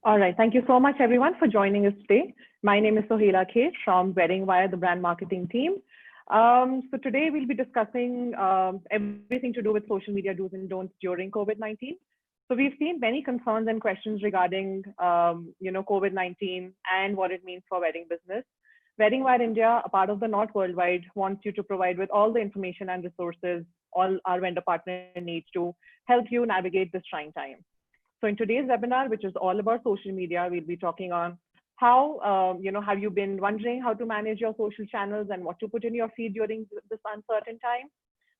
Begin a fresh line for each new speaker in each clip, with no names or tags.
All right. Thank you so much, everyone, for joining us today. My name is Sohaila K from Wedding Wire, the brand marketing team. So today we'll be discussing everything to do with social media do's and don'ts during COVID-19. So we've seen many concerns and questions regarding, COVID-19 and what it means for wedding business. Wedding Wire India, a part of the Not Worldwide, wants you to provide with all the information and resources all our vendor partner needs to help you navigate this trying time. So in today's webinar, which is all about social media, we'll be talking on how, have you been wondering how to manage your social channels and what to put in your feed during this uncertain time,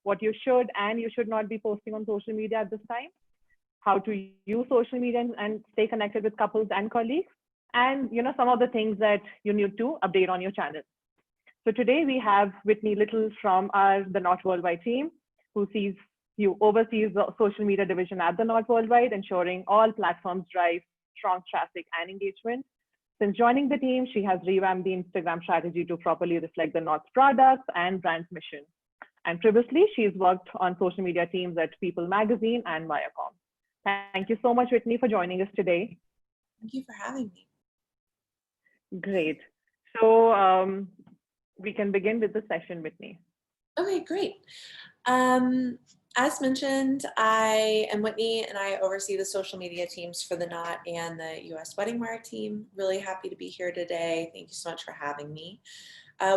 what you should and you should not be posting on social media at this time, how to use social media and stay connected with couples and colleagues, and some of the things that you need to update on your channel. So today we have Whitney Little from the Not Worldwide team, who oversees the social media division at the Not Worldwide, ensuring all platforms drive strong traffic and engagement. Since joining the team, she has revamped the Instagram strategy to properly reflect the Not's products and brand's mission. And previously, she's worked on social media teams at People Magazine and Viacom. Thank you so much, Whitney, for joining us today.
Thank you for having me.
Great. So we can begin with the session, Whitney.
Okay, great. As mentioned, I am Whitney and I oversee the social media teams for the Knot and the US Wedding Wire team. Really happy to be here today. Thank you so much for having me.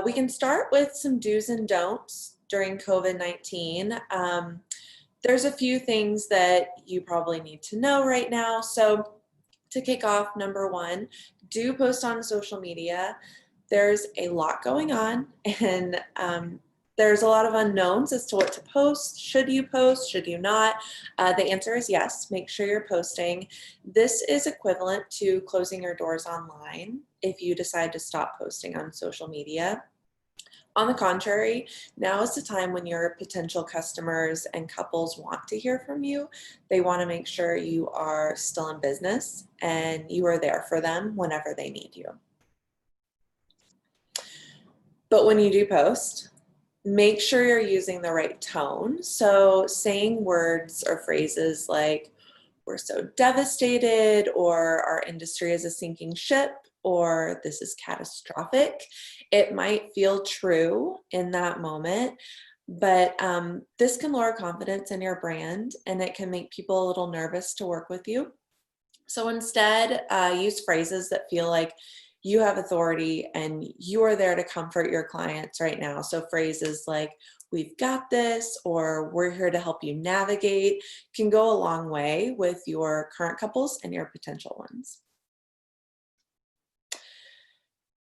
We can start with some do's and don'ts during COVID-19. There's a few things that you probably need to know right now. So to kick off, number one, do post on social media. There's a lot going on and there's a lot of unknowns as to what to post. Should you post? Should you not? The answer is yes. Make sure you're posting. This is equivalent to closing your doors online if you decide to stop posting on social media. On the contrary, now is the time when your potential customers and couples want to hear from you. They want to make sure you are still in business and you are there for them whenever they need you. But when you do post, make sure you're using the right tone. So saying words or phrases like, we're so devastated, or our industry is a sinking ship, or this is catastrophic. It might feel true in that moment, but this can lower confidence in your brand and it can make people a little nervous to work with you. So instead, use phrases that feel like you have authority and you are there to comfort your clients right now. So phrases like, we've got this, or we're here to help you navigate, can go a long way with your current couples and your potential ones.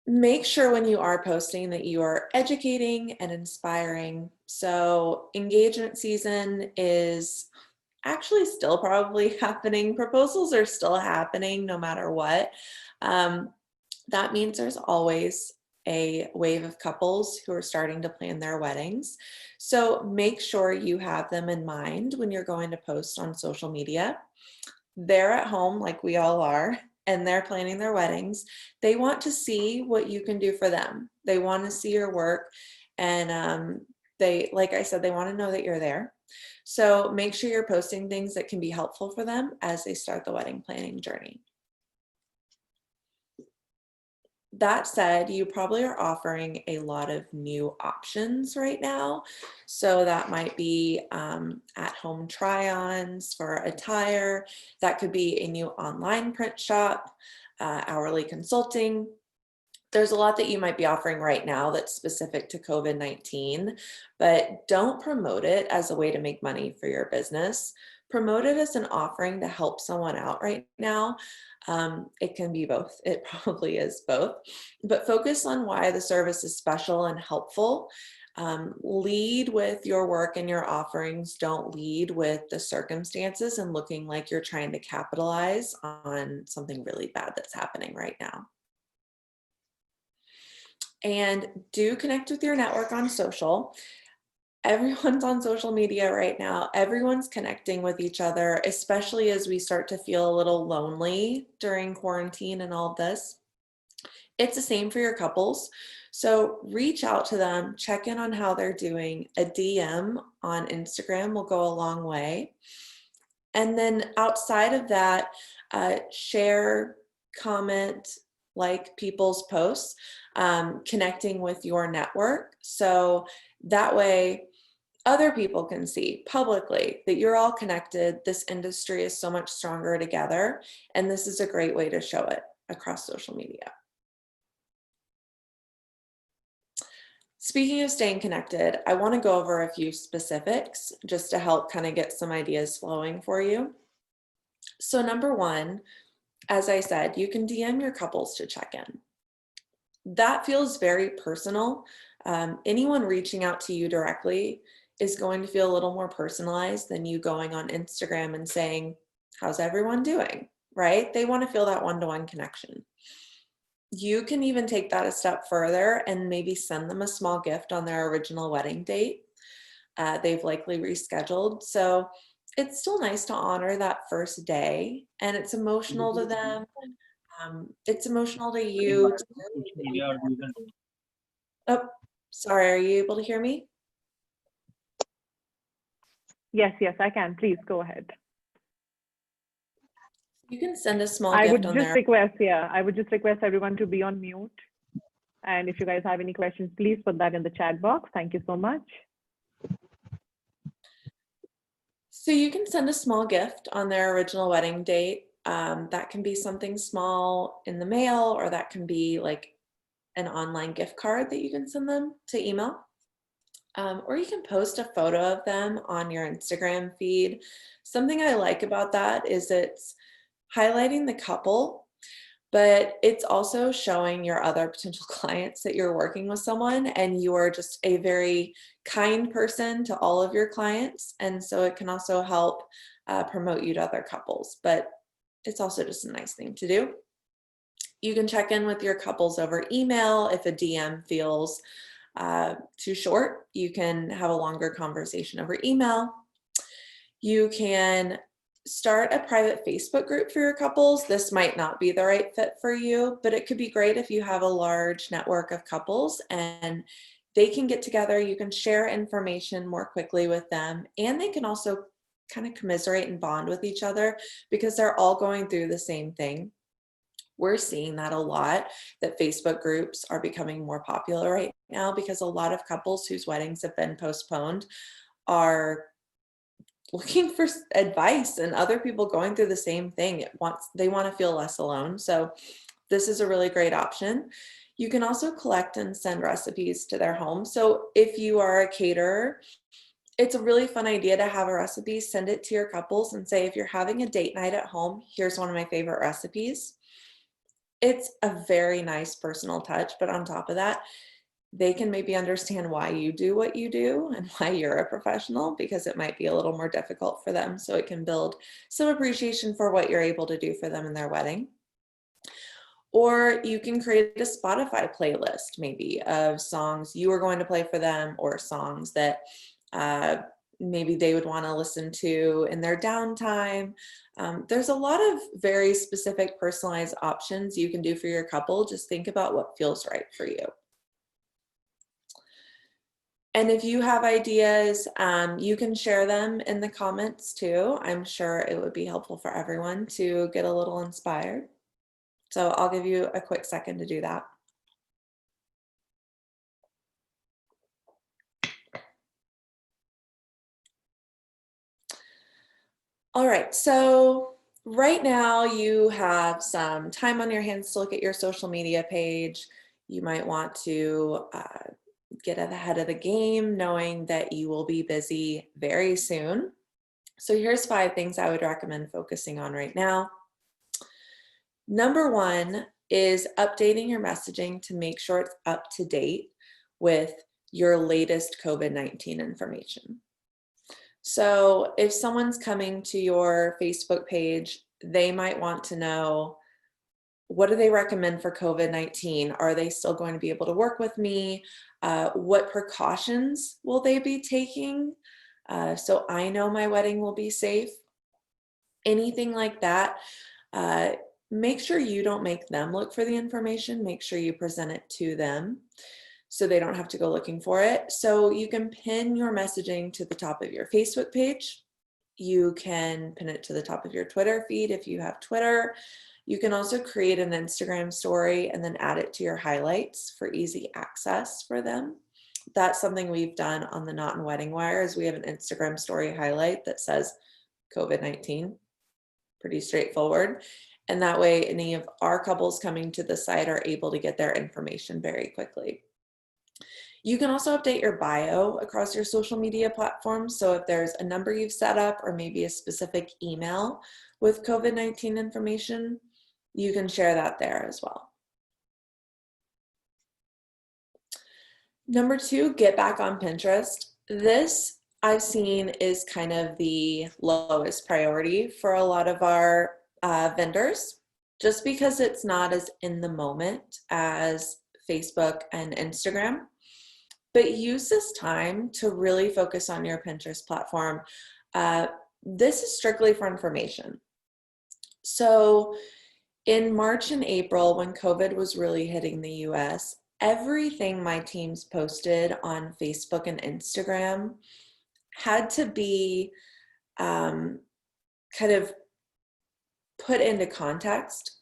Make sure when you are posting that you are educating and inspiring. So engagement season is actually still probably happening. Proposals are still happening no matter what. That means there's always a wave of couples who are starting to plan their weddings. So make sure you have them in mind when you're going to post on social media. They're at home like we all are, and they're planning their weddings. They want to see what you can do for them. They want to see your work, and like I said, they want to know that you're there. So make sure you're posting things that can be helpful for them as they start the wedding planning journey. That said, you probably are offering a lot of new options right now. So that might be at-home try-ons for attire. That could be a new online print shop, hourly consulting. There's a lot that you might be offering right now that's specific to COVID-19, but don't promote it as a way to make money for your business. Promote it as an offering to help someone out right now. It can be both. It probably is both, but focus on why the service is special and helpful. Lead with your work and your offerings. Don't lead with the circumstances and looking like you're trying to capitalize on something really bad that's happening right now. And do connect with your network on social. Everyone's on social media right now. Everyone's connecting with each other, especially as we start to feel a little lonely during quarantine and all of this. It's the same for your couples. So reach out to them, check in on how they're doing. A DM on Instagram will go a long way. And then outside of that, share comment, like people's posts, connecting with your network. So that way other people can see publicly that you're all connected. This industry is so much stronger together. And this is a great way to show it across social media. Speaking of staying connected, I want to go over a few specifics just to help kind of get some ideas flowing for you. So number one, as I said, you can DM your couples to check in. That feels very personal. Anyone reaching out to you directly is going to feel a little more personalized than you going on Instagram and saying, how's everyone doing, right? They want to feel that one-to-one connection. You can even take that a step further and maybe send them a small gift on their original wedding date. They've likely rescheduled. So it's still nice to honor that first day, and it's emotional to them. It's emotional to you. Oh, sorry, are you able to hear me?
Yes, I can. Please go ahead.
You can send a small
I
gift
would
on
just
there.
request, I would just request everyone to be on mute. And if you guys have any questions, please put that in the chat box. Thank you so much.
So you can send a small gift on their original wedding date. That can be something small in the mail, or that can be like an online gift card that you can send them to email. Or you can post a photo of them on your Instagram feed. Something I like about that is it's highlighting the couple, but it's also showing your other potential clients that you're working with someone and you are just a very kind person to all of your clients. And so it can also help promote you to other couples, but it's also just a nice thing to do. You can check in with your couples over email. If a DM feels too short, you can have a longer conversation over email. You can start a private Facebook group for your couples. This might not be the right fit for you, but it could be great if you have a large network of couples and they can get together. You can share information more quickly with them, and they can also kind of commiserate and bond with each other because they're all going through the same thing. We're seeing that a lot, that Facebook groups are becoming more popular right now because a lot of couples whose weddings have been postponed are looking for advice, and other people going through the same thing. They want to feel less alone. So this is a really great option. You can also collect and send recipes to their home. So if you are a caterer, it's a really fun idea to have a recipe, send it to your couples and say, if you're having a date night at home, here's one of my favorite recipes. It's a very nice personal touch, but on top of that, they can maybe understand why you do what you do and why you're a professional, because it might be a little more difficult for them. So it can build some appreciation for what you're able to do for them in their wedding. Or you can create a Spotify playlist maybe of songs you are going to play for them, or songs that maybe they would want to listen to in their downtime. There's a lot of very specific personalized options you can do for your couple. Just think about what feels right for you. And if you have ideas, you can share them in the comments too. I'm sure it would be helpful for everyone to get a little inspired. So I'll give you a quick second to do that. All right, so right now you have some time on your hands to look at your social media page. You might want to get ahead of the game, knowing that you will be busy very soon. So here's 5 things I would recommend focusing on right now. Number 1 is updating your messaging to make sure it's up to date with your latest COVID-19 information. So if someone's coming to your Facebook page, they might want to know, what do they recommend for COVID-19? Are they still going to be able to work with me? What precautions will they be taking? So I know my wedding will be safe. Anything like that. Make sure you don't make them look for the information. Make sure you present it to them so they don't have to go looking for it. So you can pin your messaging to the top of your Facebook page. You can pin it to the top of your Twitter feed if you have Twitter. You can also create an Instagram story and then add it to your highlights for easy access for them. That's something we've done on the Knot and Wedding Wire is we have an Instagram story highlight that says COVID-19, pretty straightforward. And that way any of our couples coming to the site are able to get their information very quickly. You can also update your bio across your social media platforms. So if there's a number you've set up or maybe a specific email with COVID-19 information, you can share that there as well. Number 2, get back on Pinterest. This I've seen is kind of the lowest priority for a lot of our vendors, just because it's not as in the moment as Facebook and Instagram. But use this time to really focus on your Pinterest platform. This is strictly for information. So in March and April, when COVID was really hitting the US, everything my teams posted on Facebook and Instagram had to be kind of put into context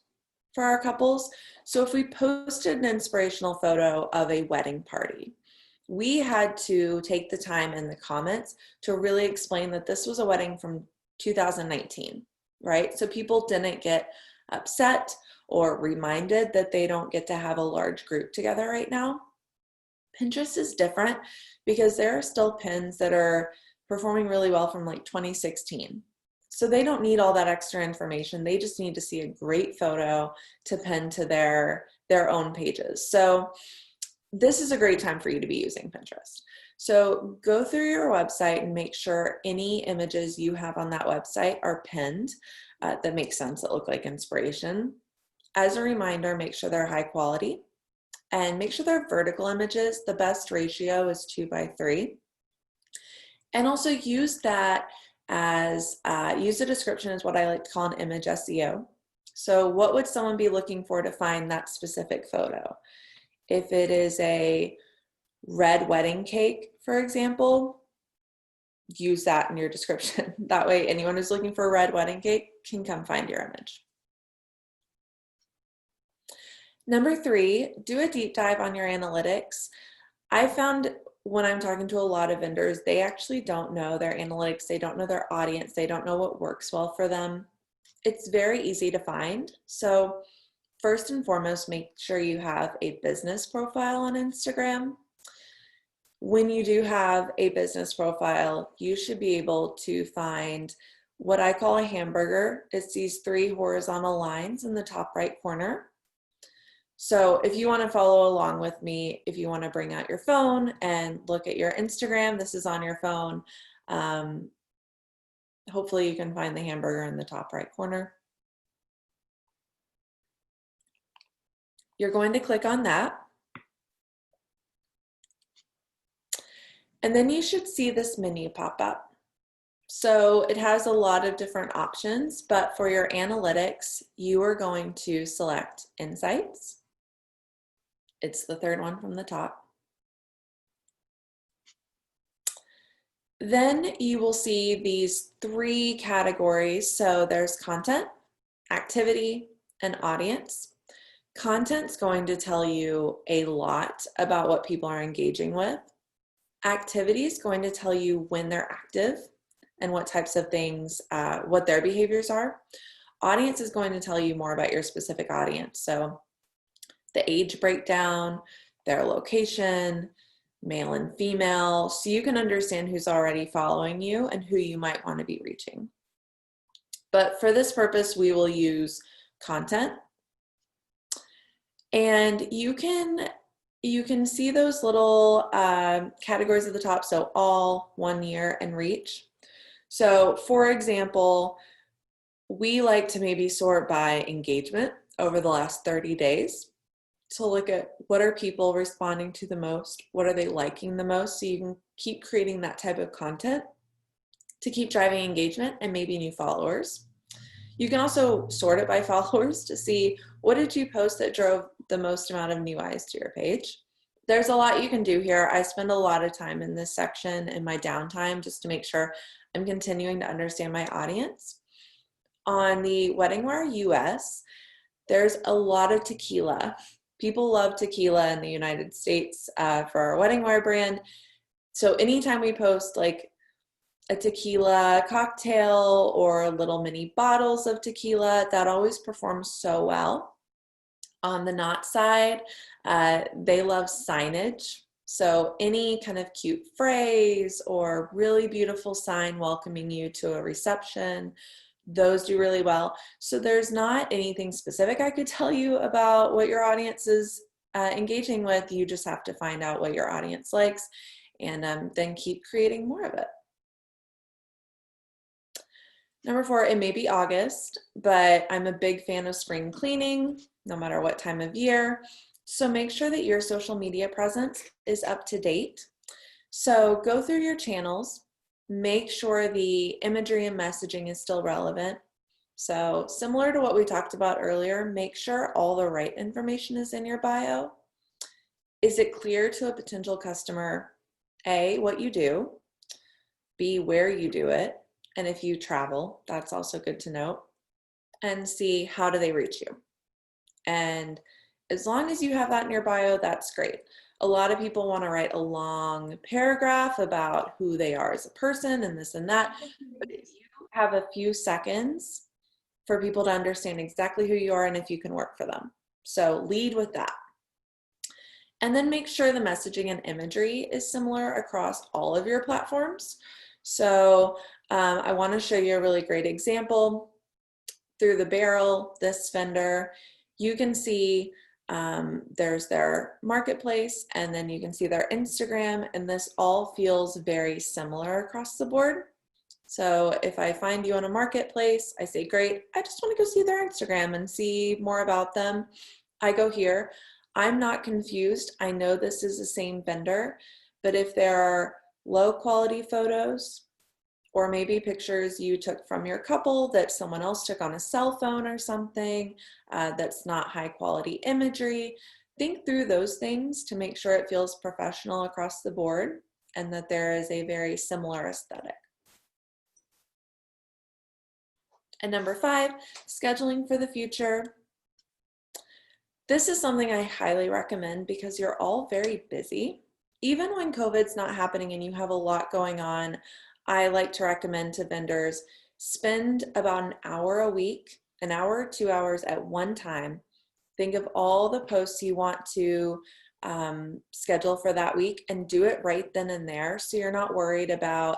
for our couples. So if we posted an inspirational photo of a wedding party, we had to take the time in the comments to really explain that this was a wedding from 2019, right? So people didn't get upset or reminded that they don't get to have a large group together right now. Pinterest is different because there are still pins that are performing really well from like 2016. So they don't need all that extra information. They just need to see a great photo to pin to their own pages. So this is a great time for you to be using Pinterest. So go through your website and make sure any images you have on that website are pinned that make sense, that look like inspiration. As a reminder, make sure they're high quality and make sure they're vertical images. The best ratio is 2:3. And also use that as, use the description as what I like to call an image SEO. So what would someone be looking for to find that specific photo? If it is a red wedding cake, for example, use that in your description. That way anyone who's looking for a red wedding cake can come find your image. Number 3, do a deep dive on your analytics. I found when I'm talking to a lot of vendors, they actually don't know their analytics, they don't know their audience, they don't know what works well for them. It's very easy to find. So first and foremost, make sure you have a business profile on Instagram. When you do have a business profile, you should be able to find what I call a hamburger. It's these 3 horizontal lines in the top right corner. So if you want to follow along with me, if you want to bring out your phone and look at your Instagram, this is on your phone. Hopefully you can find the hamburger in the top right corner. You're going to click on that. And then you should see this menu pop up. So it has a lot of different options, but for your analytics, you are going to select Insights. It's the 3rd one from the top. Then you will see these 3 categories. So there's content, activity, and audience. Content's going to tell you a lot about what people are engaging with. Activity is going to tell you when they're active and what types of things, what their behaviors are. Audience is going to tell you more about your specific audience. So the age breakdown, their location, male and female, so you can understand who's already following you and who you might want to be reaching. But for this purpose, we will use content. And you can see those little categories at the top, so all, 1 year, and reach. So for example, we like to maybe sort by engagement over the last 30 days. So look at what are people responding to the most, what are they liking the most, so you can keep creating that type of content to keep driving engagement and maybe new followers. You can also sort it by followers to see what did you post that drove the most amount of new eyes to your page. There's a lot you can do here. I spend a lot of time in this section in my downtime just to make sure I'm continuing to understand my audience. On the Wedding Wire US, there's a lot of tequila. People love tequila in the United States for our Wedding Wire brand. So anytime we post like a tequila cocktail or little mini bottles of tequila, that always performs so well. On the Knot side, they love signage. So any kind of cute phrase or really beautiful sign welcoming you to a reception, those do really well. So there's not anything specific I could tell you about what your audience is engaging with. You just have to find out what your audience likes and then keep creating more of it. Number 4, it may be August, but I'm a big fan of spring cleaning, no matter what time of year. So make sure that your social media presence is up to date. So go through your channels, make sure the imagery and messaging is still relevant. So similar to what we talked about earlier, make sure all the right information is in your bio. Is it clear to a potential customer, A, what you do, B, where you do it, and if you travel, that's also good to note, and C, how do they reach you? And as long as you have that in your bio, that's great. A lot of people want to write a long paragraph about who they are as a person and this and that, but if you have a few seconds for people to understand exactly who you are and if you can work for them. So lead with that. And then make sure the messaging and imagery is similar across all of your platforms. So I want to show you a really great example. Through the Barrel, this vendor, you can see there's their marketplace, and then you can see their Instagram, and this all feels very similar across the board. So if I find you on a marketplace, I say, great, I just want to go see their Instagram and see more about them. I go here. I'm not confused. I know this is the same vendor, but if there are low quality photos, or maybe pictures you took from your couple that someone else took on a cell phone or something that's not high quality imagery, think through those things to make sure it feels professional across the board and that there is a very similar aesthetic. And number 5, scheduling for the future. This is something I highly recommend because you're all very busy. Even when COVID's not happening and you have a lot going on, I like to recommend to vendors, spend about an hour a week, an hour or 2 hours at one time. Think of all the posts you want to schedule for that week and do it right then and there. So you're not worried about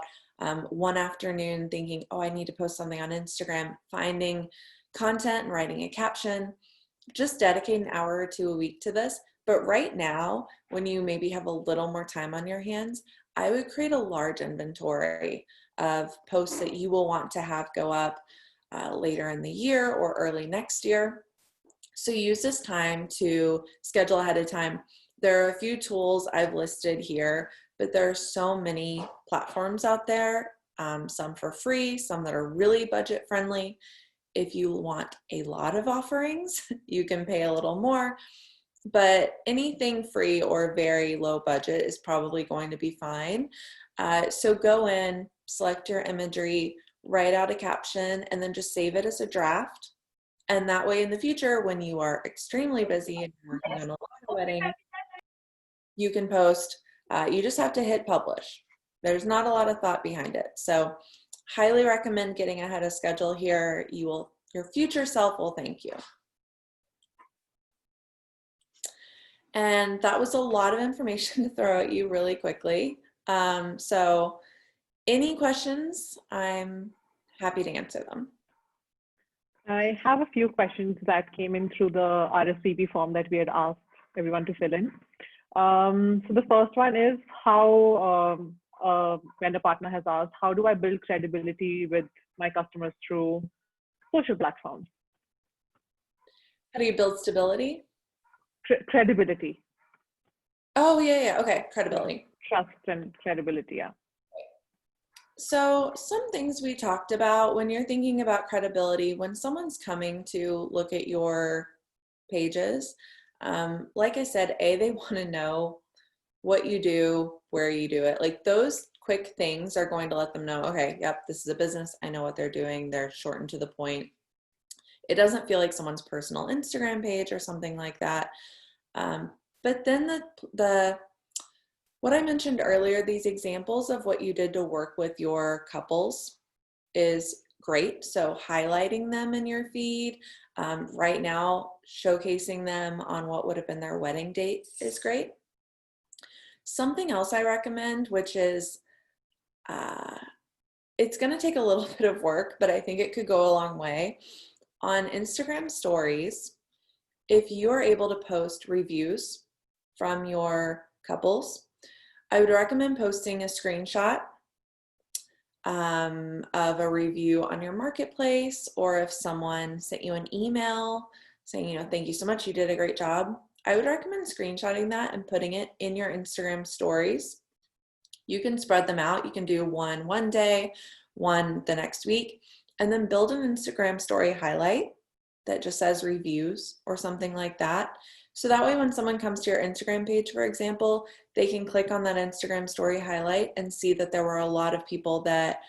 one afternoon thinking, oh, I need to post something on Instagram, finding content and writing a caption. Just dedicate an hour or 2 a week to this. But right now, when you maybe have a little more time on your hands, I would create a large inventory of posts that you will want to have go up later in the year or early next year. So use this time to schedule ahead of time. There are a few tools I've listed here, but there are so many platforms out there, some for free, some that are really budget friendly. If you want a lot of offerings, you can pay a little more, but anything free or very low budget is probably going to be fine. So go in, select your imagery, write out a caption, and then just save it as a draft. And that way in the future, when you are extremely busy and working on a lot of weddings, you can post. You just have to hit publish. There's not a lot of thought behind it. So highly recommend getting ahead of schedule here. Your future self will thank you. And that was a lot of information to throw at you really quickly. So any questions, I'm happy to answer them.
I have a few questions that came in through the RSVP form that we had asked everyone to fill in. So the first one is how a vendor partner has asked, how do I build credibility with my customers through social platforms?
How do you build stability?
Credibility.
Oh, yeah, okay, credibility.
Trust and credibility, yeah.
So some things we talked about when you're thinking about credibility, when someone's coming to look at your pages, like I said, they want to know what you do, where you do it. Like those quick things are going to let them know, okay, yep, this is a business. I know what they're doing. They're short and to the point. it doesn't feel like someone's personal Instagram page or something like that. But then what I mentioned earlier, these examples of what you did to work with your couples is great. So highlighting them in your feed, right now, showcasing them on what would have been their wedding date is great. Something else I recommend, which is, it's going to take a little bit of work, but I think it could go a long way. On Instagram stories, if you are able to post reviews from your couples, I would recommend posting a screenshot of a review on your marketplace, or if someone sent you an email saying, thank you so much, you did a great job. I would recommend screenshotting that and putting it in your Instagram stories. You can spread them out. You can do one day, one the next week, and then build an Instagram story highlight that just says reviews or something like that. So that way when someone comes to your Instagram page, for example, they can click on that Instagram story highlight and see that there were a lot of people that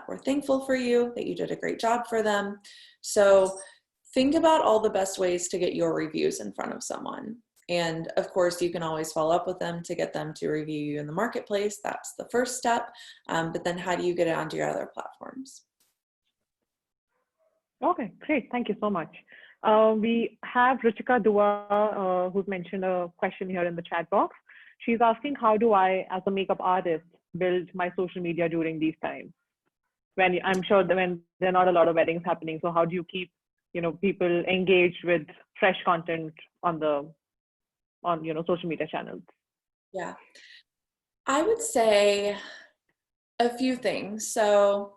were thankful for you, that you did a great job for them. So think about all the best ways to get your reviews in front of someone. And of course, you can always follow up with them to get them to review you in the marketplace. That's the first step. But then how do you get it onto your other platforms?
Okay, great. Thank you so much. We have Ruchika Dua, who's mentioned a question here in the chat box. She's asking, how do I, as a makeup artist, build my social media during these times? When I'm sure that when there are not a lot of weddings happening, so how do you keep, people engaged with fresh content on social media channels?
Yeah, I would say a few things. So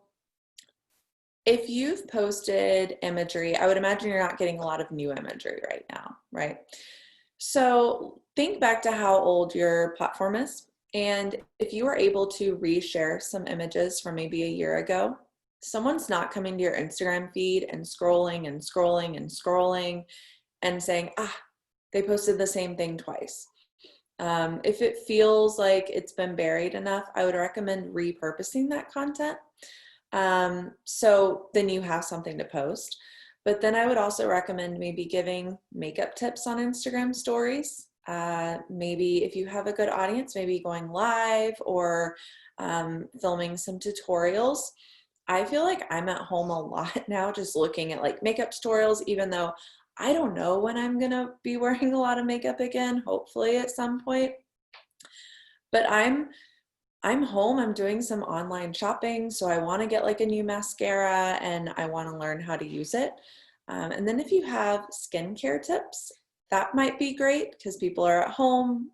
if you've posted imagery, I would imagine you're not getting a lot of new imagery right now, right? So think back to how old your platform is. And if you were able to reshare some images from maybe a year ago, someone's not coming to your Instagram feed and scrolling and scrolling and scrolling and saying, they posted the same thing twice. If it feels like it's been buried enough, I would recommend repurposing that content. So then you have something to post. But then I would also recommend maybe giving makeup tips on Instagram stories. Maybe if you have a good audience, maybe going live or filming some tutorials. I feel like I'm at home a lot now just looking at like makeup tutorials, even though I don't know when I'm going to be wearing a lot of makeup again, hopefully at some point. But I'm home, I'm doing some online shopping, so I want to get like a new mascara and I want to learn how to use it. And then if you have skincare tips, that might be great because people are at home,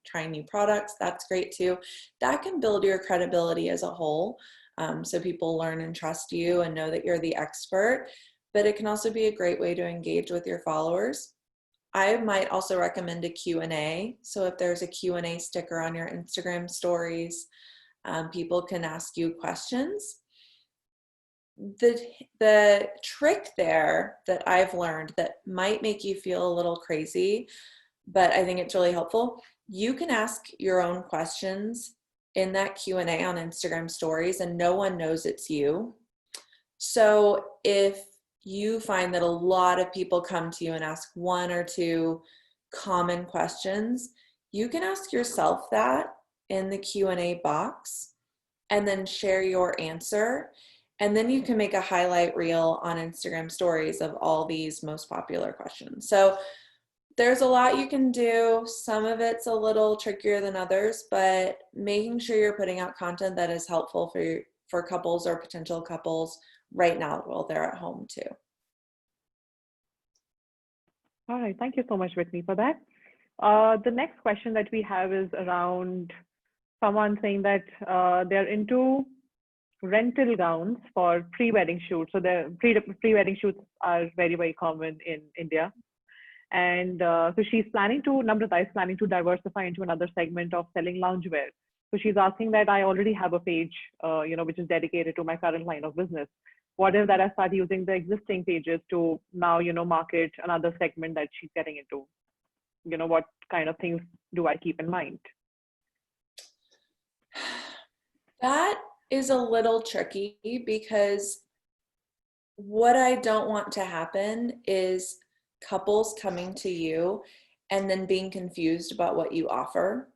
trying new products. That's great too. That can build your credibility as a whole. So people learn and trust you and know that you're the expert. But it can also be a great way to engage with your followers. I might also recommend a Q&A. So if there's a Q&A sticker on your Instagram stories, people can ask you questions. The trick there that I've learned that might make you feel a little crazy, but I think it's really helpful, you can ask your own questions in that Q&A on Instagram stories and no one knows it's you. So if you find that a lot of people come to you and ask one or two common questions, you can ask yourself that in the Q&A box and then share your answer. And then you can make a highlight reel on Instagram stories of all these most popular questions. So there's a lot you can do. Some of it's a little trickier than others, but making sure you're putting out content that is helpful for couples or potential couples right now while they're at home too.
All right, thank you so much, Whitney, for that. The next question that we have is around someone saying that they're into rental gowns for pre-wedding shoots. So the pre-wedding shoots are very, very common in India. And so Namrata is planning to diversify into another segment of selling loungewear. So she's asking that I already have a page, which is dedicated to my current line of business. What if that I start using the existing pages to now, market another segment that she's getting into? What kind of things do I keep in mind?
That is a little tricky because what I don't want to happen is couples coming to you and then being confused about what you offer.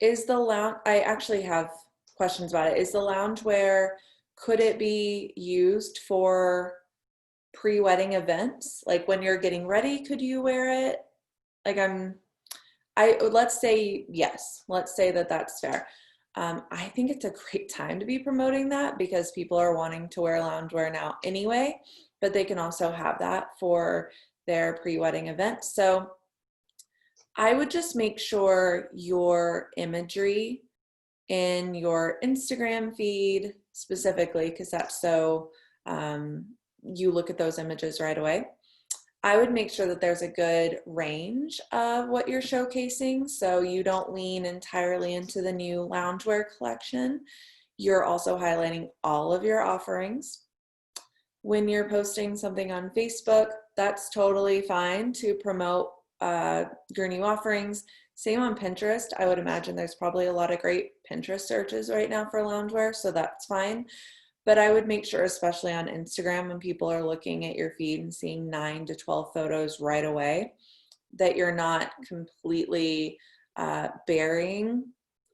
Is the lounge, I actually have questions about it. Is the loungewear, could it be used for pre-wedding events? Like when you're getting ready, could you wear it? Like let's say yes. Let's say that that's fair. I think it's a great time to be promoting that because people are wanting to wear loungewear now anyway, but they can also have that for their pre-wedding event. So I would just make sure your imagery in your Instagram feed specifically, because that's so you look at those images right away. I would make sure that there's a good range of what you're showcasing so you don't lean entirely into the new loungewear collection. You're also highlighting all of your offerings. When you're posting something on Facebook, that's totally fine to promote your new offerings. Same on Pinterest. I would imagine there's probably a lot of great Pinterest searches right now for loungewear, so that's fine. But I would make sure, especially on Instagram, when people are looking at your feed and seeing 9 to 12 photos right away, that you're not completely burying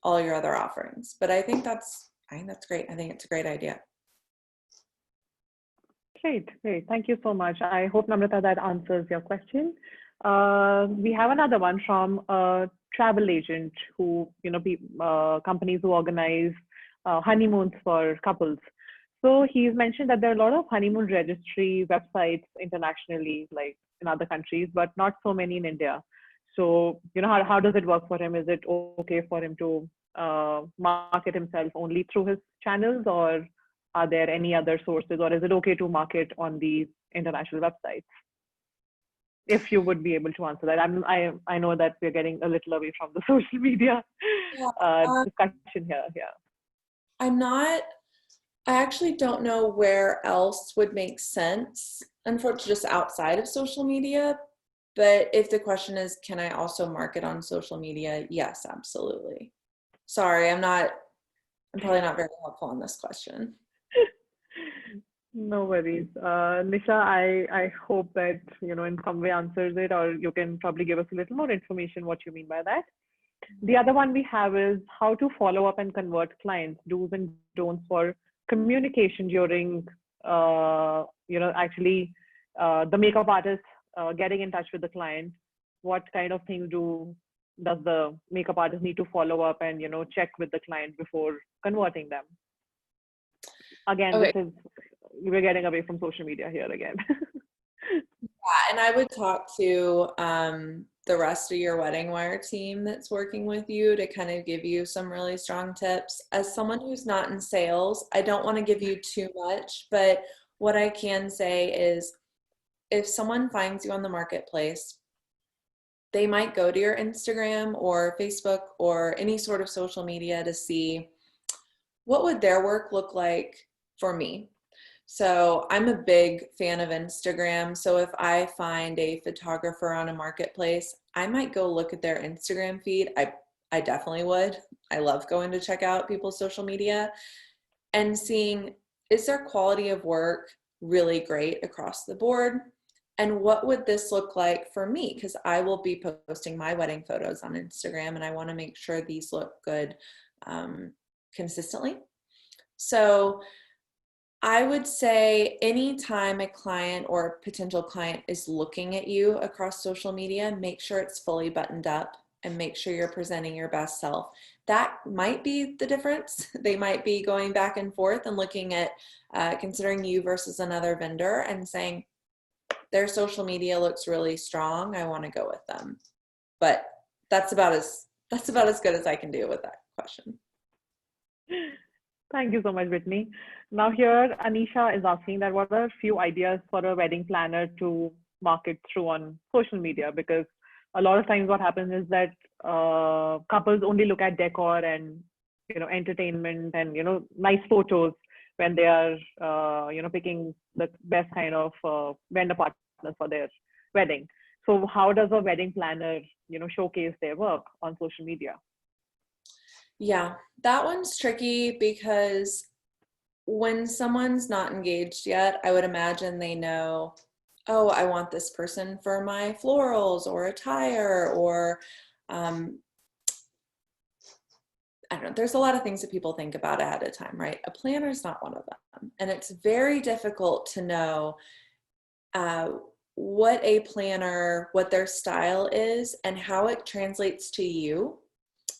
all your other offerings. But I think that's great. I think it's a great idea.
Great, great. Thank you so much. I hope, Namrata, that answers your question. We have another one from a travel agent who, companies who organize honeymoons for couples. So he's mentioned that there are a lot of honeymoon registry websites internationally, like in other countries, but not so many in India. So, how does it work for him? Is it okay for him to market himself only through his channels, or are there any other sources, or is it okay to market on these international websites? If you would be able to answer that. I know that we're getting a little away from the social media
Yeah,
discussion here. Yeah.
I actually don't know where else would make sense, unfortunately, just outside of social media. But if the question is, can I also market on social media? Yes, absolutely. Sorry, I'm probably not very helpful on this question.
No worries. Nisha, I hope that, in some way answers it, or you can probably give us a little more information what you mean by that. The other one we have is how to follow up and convert clients, do's and don'ts for communication during, actually the makeup artist getting in touch with the client. What kind of things does the makeup artist need to follow up and, check with the client before converting them? Again,
Okay.
We're getting away from social media here again.
Yeah, and I would talk to the rest of your Wedding Wire team that's working with you to kind of give you some really strong tips. As someone who's not in sales, I don't want to give you too much, but what I can say is if someone finds you on the marketplace, they might go to your Instagram or Facebook or any sort of social media to see what would their work look like for me. So I'm a big fan of Instagram. So if I find a photographer on a marketplace, I might go look at their Instagram feed. I definitely would. I love going to check out people's social media and seeing, is their quality of work really great across the board? And what would this look like for me? Because I will be posting my wedding photos on Instagram and I want to make sure these look good consistently. So I would say anytime a client or potential client is looking at you across social media, make sure it's fully buttoned up and make sure you're presenting your best self. That might be the difference. They might be going back and forth and looking at considering you versus another vendor and saying, their social media looks really strong. I want to go with them. But that's about as good as I can do with that question.
Thank you so much, Whitney. Now here, Anisha is asking that what are a few ideas for a wedding planner to market through on social media? Because a lot of times what happens is that couples only look at decor and, entertainment and, nice photos when they are, picking the best kind of vendor partners for their wedding. So how does a wedding planner, showcase their work on social media?
Yeah, that one's tricky because when someone's not engaged yet, I would imagine they know, oh, I want this person for my florals or attire, or I don't know, there's a lot of things that people think about ahead of time, right? A planner is not one of them. And it's very difficult to know what a planner, what their style is, and how it translates to you.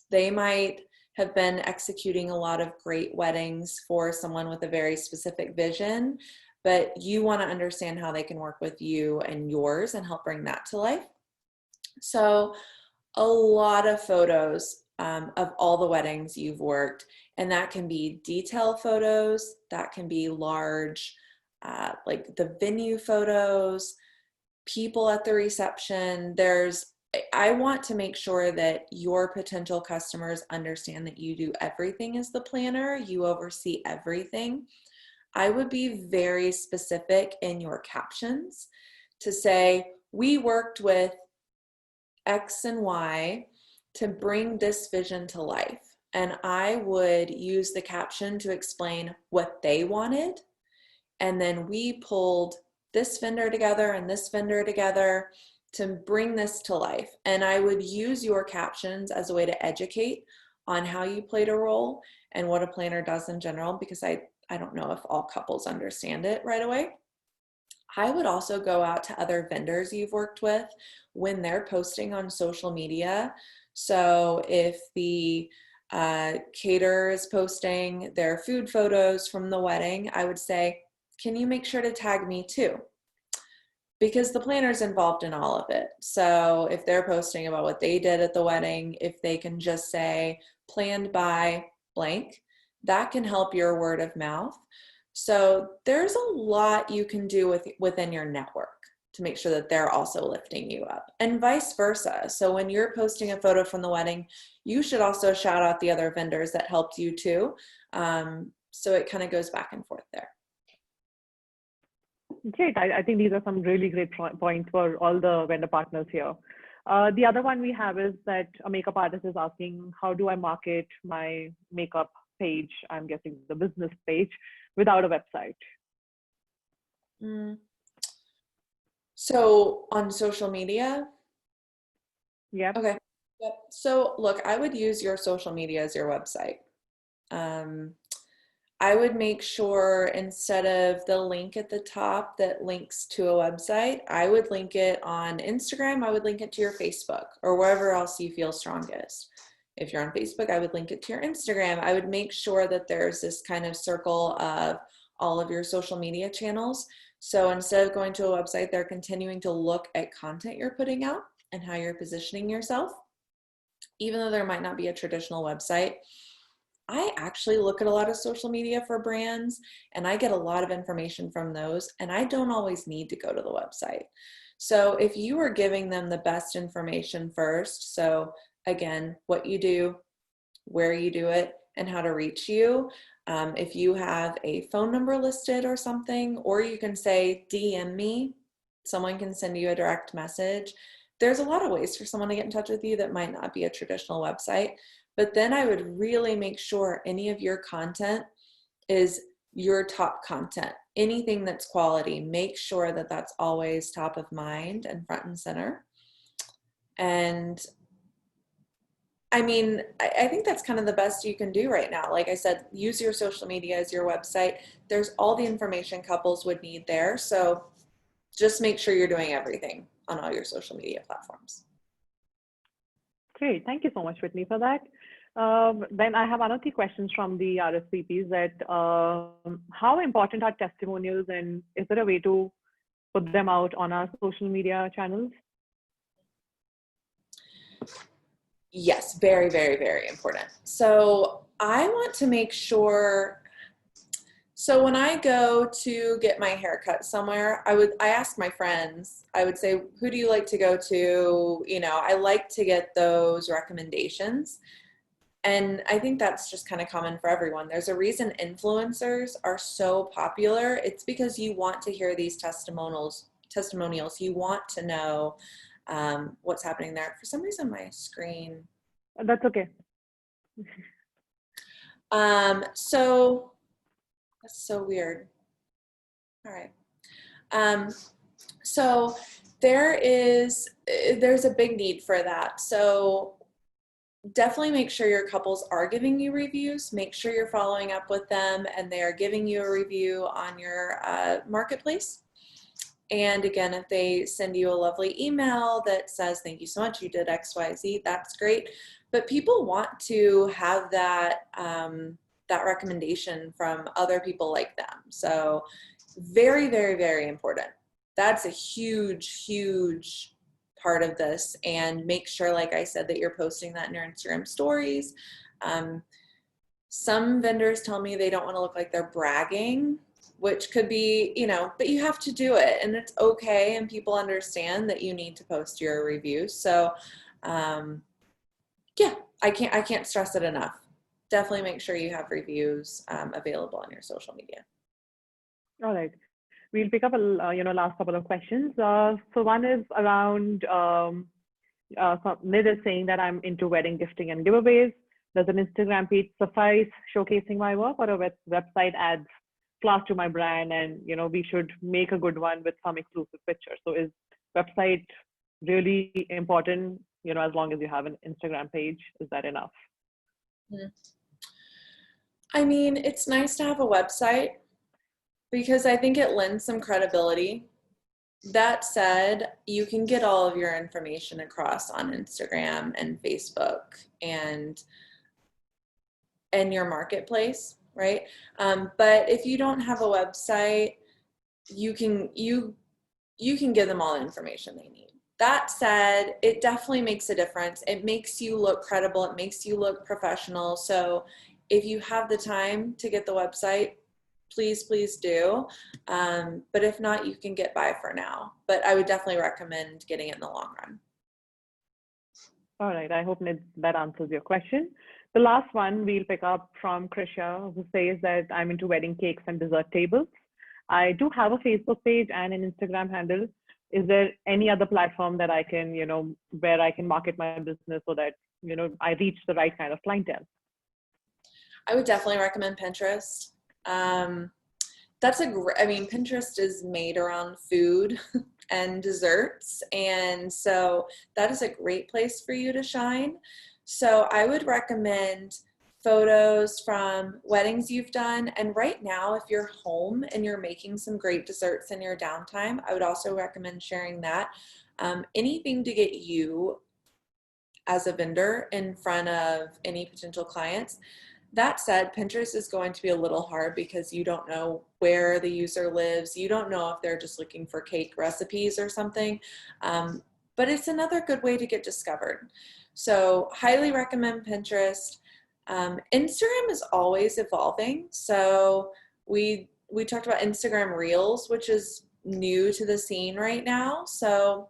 They might have been executing a lot of great weddings for someone with a very specific vision, but you want to understand how they can work with you and yours and help bring that to life. So a lot of photos of all the weddings you've worked, and that can be detail photos, that can be large, like the venue photos, people at the reception. I want to make sure that your potential customers understand that you do everything as the planner, you oversee everything. I would be very specific in your captions to say, we worked with X and Y to bring this vision to life. And I would use the caption to explain what they wanted. And then we pulled this vendor together and this vendor together to bring this to life. And I would use your captions as a way to educate on how you played a role and what a planner does in general, because I don't know if all couples understand it right away. I would also go out to other vendors you've worked with when they're posting on social media. So if the caterer is posting their food photos from the wedding, I would say, can you make sure to tag me too? Because the planner's involved in all of it. So if they're posting about what they did at the wedding, if they can just say planned by blank, that can help your word of mouth. So there's a lot you can do within your network to make sure that they're also lifting you up, and vice versa. So when you're posting a photo from the wedding, you should also shout out the other vendors that helped you too. So it kind of goes back and forth there.
Great. I think these are some really great points for all the vendor partners here. The other one we have is that a makeup artist is asking, how do I market my makeup page? I'm guessing the business page without a website.
So on social media?
Yeah.
Okay. Yep. So look, I would use your social media as your website. I would make sure instead of the link at the top that links to a website, I would link it on Instagram. I would link it to your Facebook or wherever else you feel strongest. If you're on Facebook, I would link it to your Instagram. I would make sure that there's this kind of circle of all of your social media channels. So instead of going to a website, they're continuing to look at content you're putting out and how you're positioning yourself. Even though there might not be a traditional website, I actually look at a lot of social media for brands, and I get a lot of information from those, and I don't always need to go to the website. So if you are giving them the best information first, so again, what you do, where you do it, and how to reach you, if you have a phone number listed or something, or you can say DM me, someone can send you a direct message. There's a lot of ways for someone to get in touch with you that might not be a traditional website. But then I would really make sure any of your content is your top content. Anything that's quality, make sure that that's always top of mind and front and center. And I mean, I think that's kind of the best you can do right now. Like I said, use your social media as your website. There's all the information couples would need there. So just make sure you're doing everything on all your social media platforms.
Great. Thank you so much, Whitney, for that. Then I have another questions from the RSVPs that how important are testimonials, and is there a way to put them out on our social media channels?
Yes, very, very, very important. So I want to make sure, so when I go to get my hair cut somewhere, I ask my friends, I would say, who do you like to go to? You know, I like to get those recommendations. And I think that's just kind of common for everyone. There's a reason influencers are so popular. It's because you want to hear these testimonials. You want to know what's happening there. For some reason, my screen.
That's okay.
So That's so weird. All right. So there's a big need for that. So definitely make sure your couples are giving you reviews. Make sure you're following up with them and they are giving you a review on your marketplace. And again, if they send you a lovely email that says, thank you so much, you did X, Y, Z, that's great. But people want to have that, that recommendation from other people like them. So very, very, very important. That's a huge, huge part of this. And make sure, like I said, that you're posting that in your Instagram stories. Some vendors tell me they don't want to look like they're bragging, which could be, but you have to do it and it's okay. And people understand that you need to post your reviews. So yeah, I can't stress it enough. Definitely make sure you have reviews available on your social media.
All right. We'll pick up last couple of questions. So one is around Nid is saying that I'm into wedding gifting and giveaways. Does an Instagram page suffice showcasing my work, or a website adds class to my brand? And we should make a good one with some exclusive pictures. So is website really important? As long as you have an Instagram page, is that enough?
I mean, it's nice to have a website because I think it lends some credibility. That said, you can get all of your information across on Instagram and Facebook and your marketplace, right? But if you don't have a website, you can give them all the information they need. That said, it definitely makes a difference. It makes you look credible. It makes you look professional. So if you have the time to get the website, please do. But if not, you can get by for now. But I would definitely recommend getting it in the long run.
All right. I hope that answers your question. The last one we'll pick up from Krisha, who says that I'm into wedding cakes and dessert tables. I do have a Facebook page and an Instagram handle. Is there any other platform that I can, where I can market my business so that, I reach the right kind of clientele?
I would definitely recommend Pinterest. Pinterest is made around food and desserts. And so that is a great place for you to shine. So I would recommend photos from weddings you've done. And right now, if you're home and you're making some great desserts in your downtime, I would also recommend sharing that. Anything to get you as a vendor in front of any potential clients. That said, Pinterest is going to be a little hard because you don't know where the user lives. You don't know if they're just looking for cake recipes or something. But it's another good way to get discovered. So highly recommend Pinterest. Instagram is always evolving. So we talked about Instagram Reels, which is new to the scene right now. So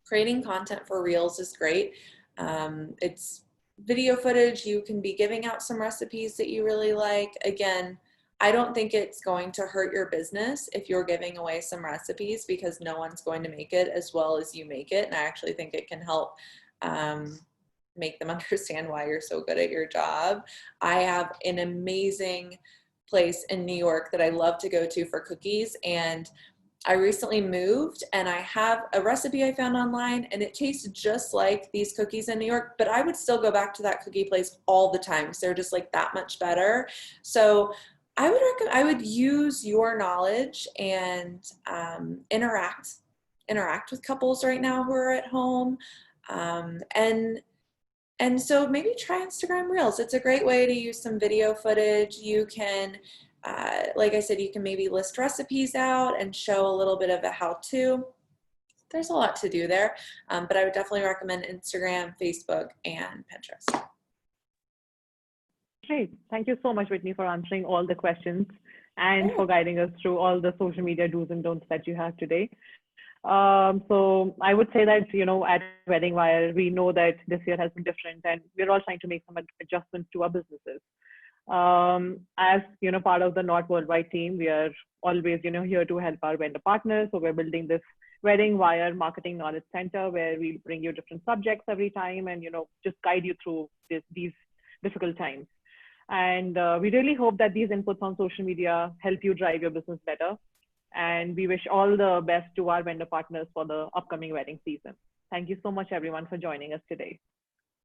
creating content for Reels is great. It's video footage. You can be giving out some recipes that you really like. Again, I don't think it's going to hurt your business if you're giving away some recipes because no one's going to make it as well as you make it. And I actually think it can help make them understand why you're so good at your job. I have an amazing place in New York that I love to go to for cookies, and I recently moved and I have a recipe I found online and it tastes just like these cookies in New York, but I would still go back to that cookie place all the time because they're just like that much better. So I would use your knowledge and interact with couples right now who are at home. And so maybe try Instagram Reels. It's a great way to use some video footage. You can like I said, you can maybe list recipes out and show a little bit of a how-to. There's a lot to do there, but I would definitely recommend Instagram, Facebook, and Pinterest.
Great. Thank you so much, Whitney, for answering all the questions and for guiding us through all the social media do's and don'ts that you have today. So I would say that, at Wedding Wire, we know that this year has been different and we're all trying to make some adjustments to our businesses. As part of the Not Worldwide team, we are always here to help our vendor partners. So we're building this Wedding Wire Marketing Knowledge Center where we bring you different subjects every time and just guide you through these difficult times. And we really hope that these inputs on social media help you drive your business better. And we wish all the best to our vendor partners for the upcoming wedding season. Thank you so much, everyone, for joining us today.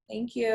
Thank you.